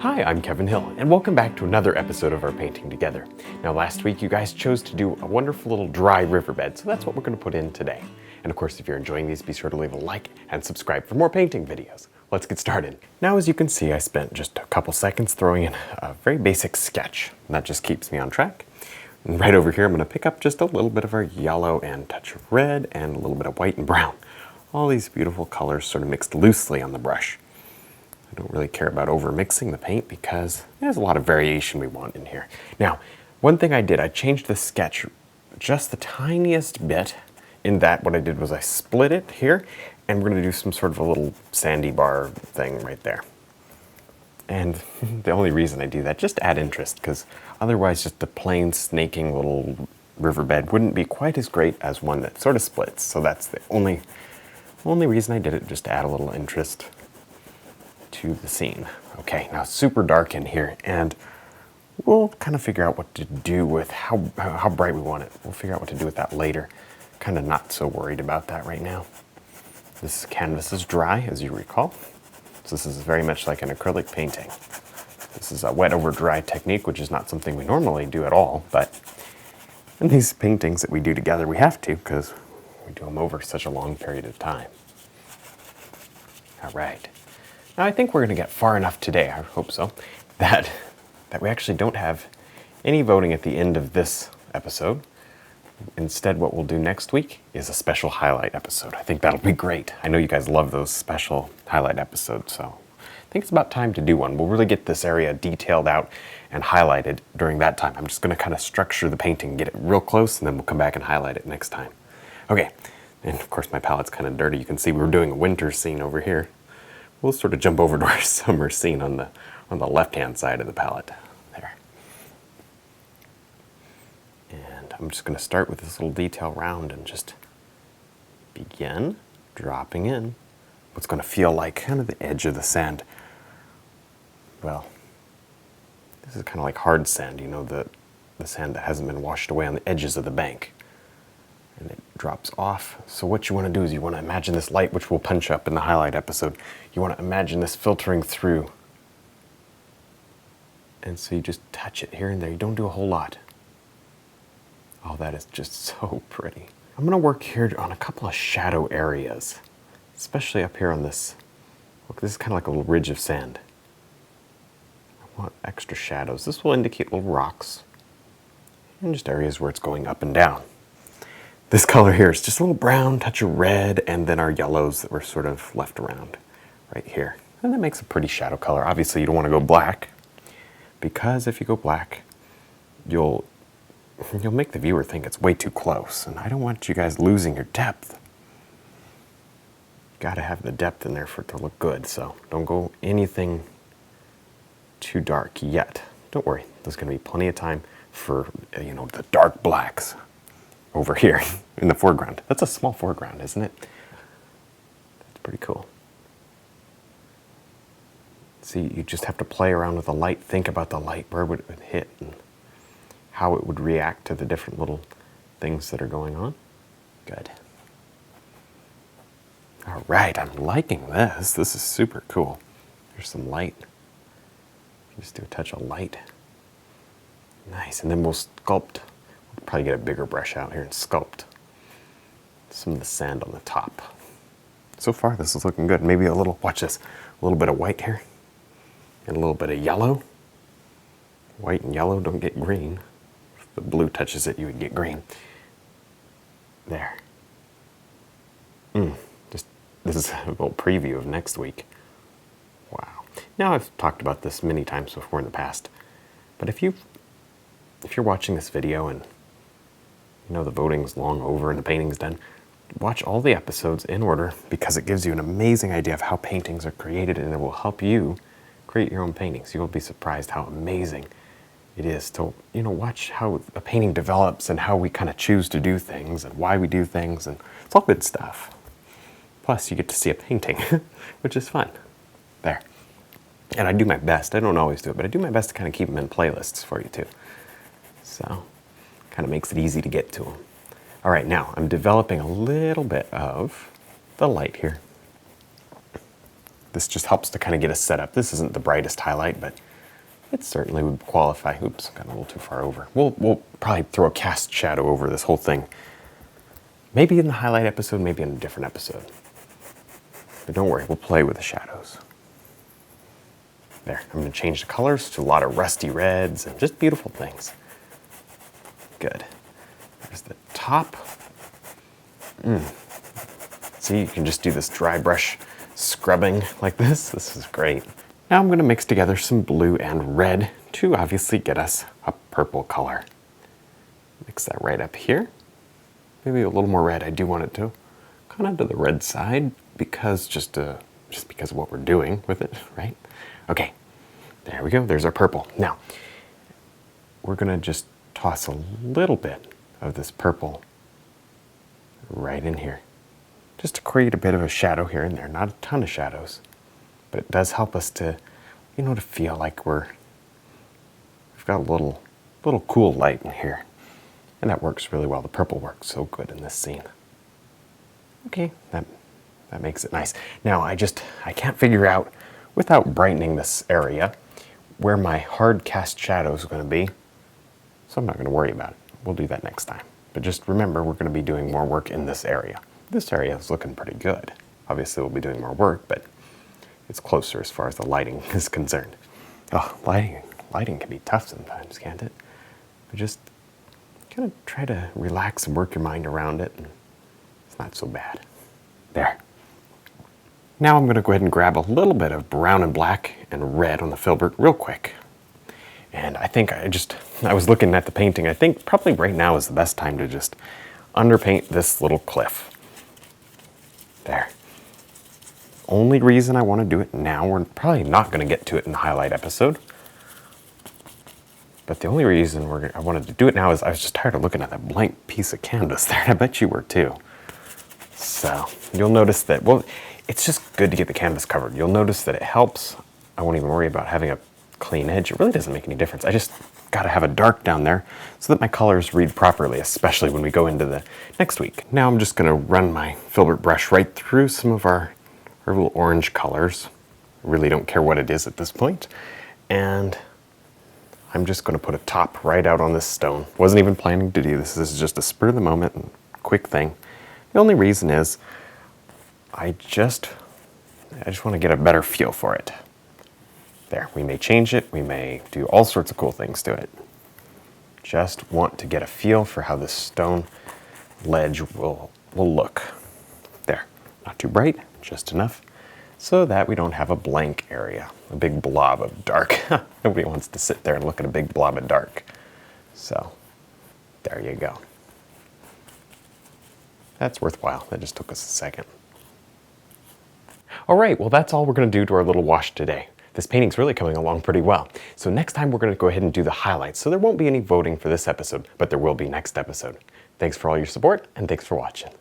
Hi, I'm Kevin Hill, and welcome back to another episode of our Painting Together. Now, last week you guys chose to do a wonderful little dry riverbed, so that's what we're going to put in today. And of course, if you're enjoying these, be sure to leave a like and subscribe for more painting videos. Let's get started. Now, as you can see, I spent just a couple seconds throwing in a very basic sketch, and that just keeps me on track. And right over here, I'm going to pick up just a little bit of our yellow and touch of red and a little bit of white and brown. All these beautiful colors sort of mixed loosely on the brush. I don't really care about over mixing the paint because there's a lot of variation we want in here. Now, one thing I did, I changed the sketch just the tiniest bit in that what I did was I split it here and we're going to do some sort of a little sandy bar thing right there. And the only reason I do that, just to add interest, because otherwise just the plain snaking little riverbed wouldn't be quite as great as one that sort of splits. So that's the only reason I did it, just to add a little interest to the scene. Okay, now it's super dark in here, and we'll kind of figure out what to do with how bright we want it. We'll figure out what to do with that later. Kind of not so worried about that right now. This canvas is dry, as you recall. So this is very much like an acrylic painting. This is a wet over dry technique, which is not something we normally do at all, but in these paintings that we do together, we have to because we do them over such a long period of time. All right. Now I think we're going to get far enough today, I hope so, that we actually don't have any voting at the end of this episode. Instead, what we'll do next week is a special highlight episode. I think that'll be great. I know you guys love those special highlight episodes, so I think it's about time to do one. We'll really get this area detailed out and highlighted during that time. I'm just going to kind of structure the painting, get it real close, and then we'll come back and highlight it next time. Okay, and of course my palette's kind of dirty. You can see we're doing a winter scene over here. We'll sort of jump over to our summer scene on the left-hand side of the palette. There. And I'm just going to start with this little detail round and just begin dropping in what's going to feel like kind of the edge of the sand. Well, this is kind of like hard sand, you know, the sand that hasn't been washed away on the edges of the bank. And it drops off. So what you want to do is you want to imagine this light, which we'll punch up in the highlight episode. You want to imagine this filtering through. And so you just touch it here and there. You don't do a whole lot. Oh, that is just so pretty. I'm going to work here on a couple of shadow areas, especially up here on this. Look, this is kind of like a little ridge of sand. I want extra shadows. This will indicate little rocks and just areas where it's going up and down. This color here is just a little brown, touch of red, and then our yellows that were sort of left around right here. And that makes a pretty shadow color. Obviously, you don't want to go black, because if you go black, you'll make the viewer think it's way too close. And I don't want you guys losing your depth. You got to have the depth in there for it to look good. So don't go anything too dark yet. Don't worry. There's going to be plenty of time for, the dark blacks over here in the foreground. That's a small foreground, isn't it? That's pretty cool. See, you just have to play around with the light, think about the light, where would it hit, and how it would react to the different little things that are going on. Good. All right, I'm liking this. This is super cool. There's some light. Just do a touch of light. Nice, and then we'll sculpt. Probably get a bigger brush out here and sculpt some of the sand on the top. So far, this is looking good. Maybe watch this, a little bit of white here and a little bit of yellow. White and yellow don't get green. If the blue touches it, you would get green. There. This is a little preview of next week. Wow. Now, I've talked about this many times before in the past, but if you're watching this video and the voting's long over and the painting's done, watch all the episodes in order, because it gives you an amazing idea of how paintings are created, and it will help you create your own paintings. You'll be surprised how amazing it is to watch how a painting develops and how we kind of choose to do things and why we do things, and it's all good stuff. Plus, you get to see a painting, which is fun. There. And I do my best. I don't always do it, but I do my best to kind of keep them in playlists for you too. So, kind of makes it easy to get to them. All right, now I'm developing a little bit of the light here. This just helps to kind of get us set up. This isn't the brightest highlight, but it certainly would qualify. Oops, got a little too far over. We'll probably throw a cast shadow over this whole thing. Maybe in the highlight episode, maybe in a different episode. But don't worry, we'll play with the shadows. There, I'm going to change the colors to a lot of rusty reds and just beautiful things. Good. There's the top. See, you can just do this dry brush scrubbing like this. This is great. Now I'm going to mix together some blue and red to obviously get us a purple color. Mix that right up here. Maybe a little more red. I do want it to kind of to the red side because just because of what we're doing with it, right? Okay, there we go. There's our purple. Now, we're going to just toss a little bit of this purple right in here, just to create a bit of a shadow here and there. Not a ton of shadows, but it does help us to, to feel like we've got a little cool light in here. And that works really well. The purple works so good in this scene. Okay, that makes it nice. Now I can't figure out, without brightening this area, where my hard cast shadow is going to be. So I'm not going to worry about it. We'll do that next time. But just remember, we're going to be doing more work in this area. This area is looking pretty good. Obviously, we'll be doing more work, but it's closer as far as the lighting is concerned. Oh, lighting can be tough sometimes, can't it? But just kind of try to relax and work your mind around it, and it's not so bad. There. Now I'm going to go ahead and grab a little bit of brown and black and red on the filbert real quick. And I think I was looking at the painting. I think probably right now is the best time to just underpaint this little cliff. There. Only reason I want to do it now, we're probably not going to get to it in the highlight episode. But the only reason I wanted to do it now is I was just tired of looking at that blank piece of canvas there. I bet you were too. So you'll notice that, well, it's just good to get the canvas covered. You'll notice that it helps. I won't even worry about having a clean edge. It really doesn't make any difference. I just got to have a dark down there so that my colors read properly, especially when we go into the next week. Now I'm just going to run my filbert brush right through some of our little orange colors. I really don't care what it is at this point. And I'm just going to put a top right out on this stone. Wasn't even planning to do this. This is just a spur of the moment and quick thing. The only reason is I just want to get a better feel for it. There, we may change it. We may do all sorts of cool things to it. Just want to get a feel for how this stone ledge will look. There, not too bright, just enough so that we don't have a blank area, a big blob of dark. Nobody wants to sit there and look at a big blob of dark. So, there you go. That's worthwhile. That just took us a second. All right, well, that's all we're going to do to our little wash today. This painting's really coming along pretty well. So next time we're going to go ahead and do the highlights. So there won't be any voting for this episode, but there will be next episode. Thanks for all your support, and thanks for watching.